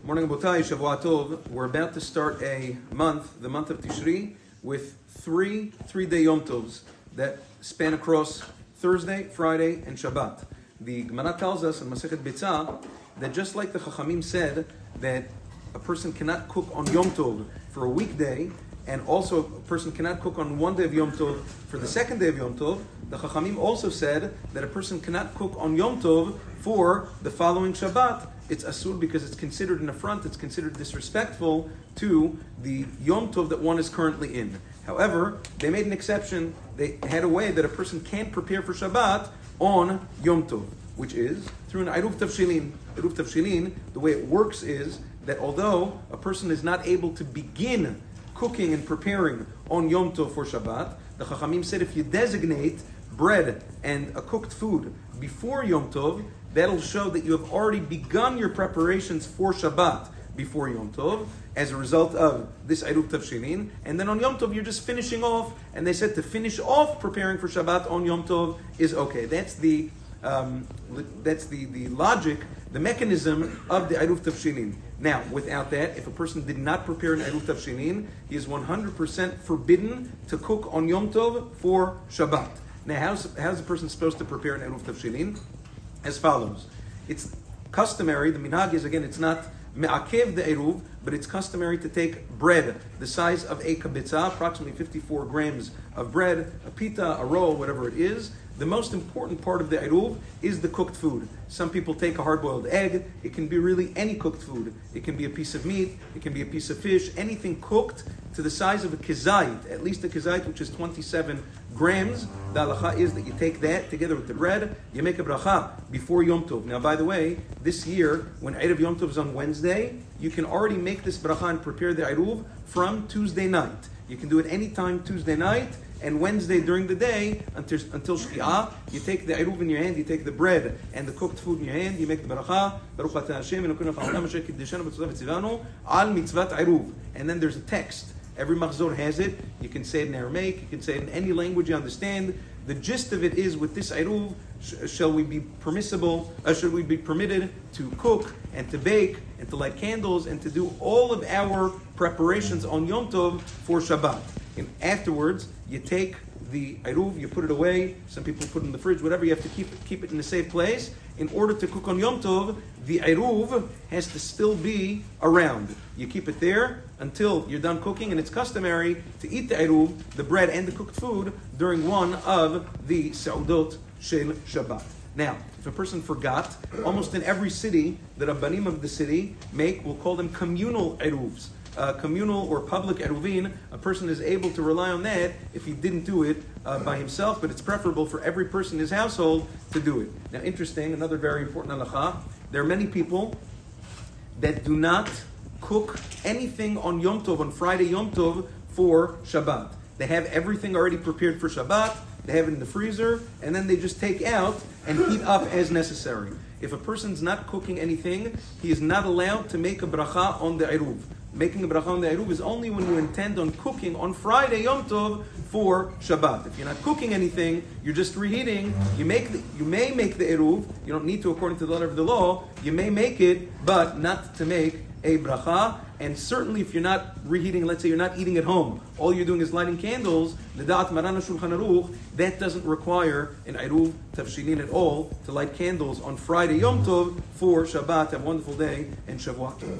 Morning, Botai, Shavua Tov. We're about to start a month, the month of Tishri, with three-day Yom Tovs that span across Thursday, Friday, and Shabbat. The Gemara tells us in Masechet Betzah that just like the Chachamim said that a person cannot cook on Yom Tov for a weekday, and also a person cannot cook on one day of Yom Tov for the second day of Yom Tov, the Chachamim also said that a person cannot cook on Yom Tov for the following Shabbat. It's asur because it's considered an affront, it's considered disrespectful to the Yom Tov that one is currently in. However, they made an exception. They had a way that a person can prepare for Shabbat on Yom Tov, which is through an Eruv Tavshilin. Eruv Tavshilin, the way it works is that although a person is not able to begin cooking and preparing on Yom Tov for Shabbat, the Chachamim said if you designate bread and a cooked food before Yom Tov, that'll show that you have already begun your preparations for Shabbat before Yom Tov as a result of this Eruv Tavshilin. And then on Yom Tov, you're just finishing off. And they said to finish off preparing for Shabbat on Yom Tov is okay. That's the logic, the mechanism of the Eruv Tavshilin. Now, without that, if a person did not prepare an Eruv Tavshilin, he is 100% forbidden to cook on Yom Tov for Shabbat. Now, how's a person supposed to prepare an Eruv Tavshilin? As follows. It's customary, the minhag is, again, it's not me'akev the eruv, but it's customary to take bread the size of a kabitza, approximately 54 grams of bread, a pita, a roll, whatever it is. The most important part of the eruv is the cooked food. Some people take a hard-boiled egg. It can be really any cooked food. It can be a piece of meat. It can be a piece of fish. Anything cooked to the size of a kizayit, at least a kizayit, which is 27 grams. The halacha is that you take that together with the bread. You make a bracha before Yom Tov. Now, by the way, this year, when Erev Yom Tov is on Wednesday, you can already make this bracha and prepare the eruv from Tuesday night. You can do it anytime Tuesday night, and Wednesday during the day until Shki'ah. You take the eruv in your hand, you take the bread and the cooked food in your hand, you make the bracha, Baruch atah Hashem, Elokeinu melech haolam asher kiddushanu b'tzivah v'tzivanu al mitzvat eruv. And then there's a text. Every machzor has it. You can say it in Aramaic, you can say it in any language you understand. The gist of it is, with this eruv, should we be permitted to cook and to bake and to light candles and to do all of our preparations on Yom Tov for Shabbat. And afterwards, you take the eruv, you put it away. Some people put it in the fridge, whatever. You have to keep it in a safe place. In order to cook on Yom Tov, the eruv has to still be around. You keep it there until you're done cooking, and it's customary to eat the eruv, the bread and the cooked food, during one of the seudot shel Shabbat. Now, if a person forgot, almost in every city, the Rabbanim of the city we'll call them communal eruvs. Communal or public eruvin, a person is able to rely on that if he didn't do it by himself, but it's preferable for every person in his household to do it. Now, interesting, another very important halacha, there are many people that do not cook anything on Yom Tov, on Friday Yom Tov, for Shabbat. They have everything already prepared for Shabbat, they have it in the freezer, and then they just take out and heat up as necessary. If a person's not cooking anything, he is not allowed to make a bracha on the eruv. Making a bracha on the eruv is only when you intend on cooking on Friday Yom Tov for Shabbat. If you're not cooking anything, you're just reheating. You may make the eruv. You don't need to according to the letter of the law. You may make it, but not to make a bracha. And certainly, if you're not reheating, let's say you're not eating at home, all you're doing is lighting candles. The Da'at Marana Shulchan Aruch, that doesn't require an Eruv Tavshilin at all to light candles on Friday Yom Tov for Shabbat. Have a wonderful day and Shavua Tov.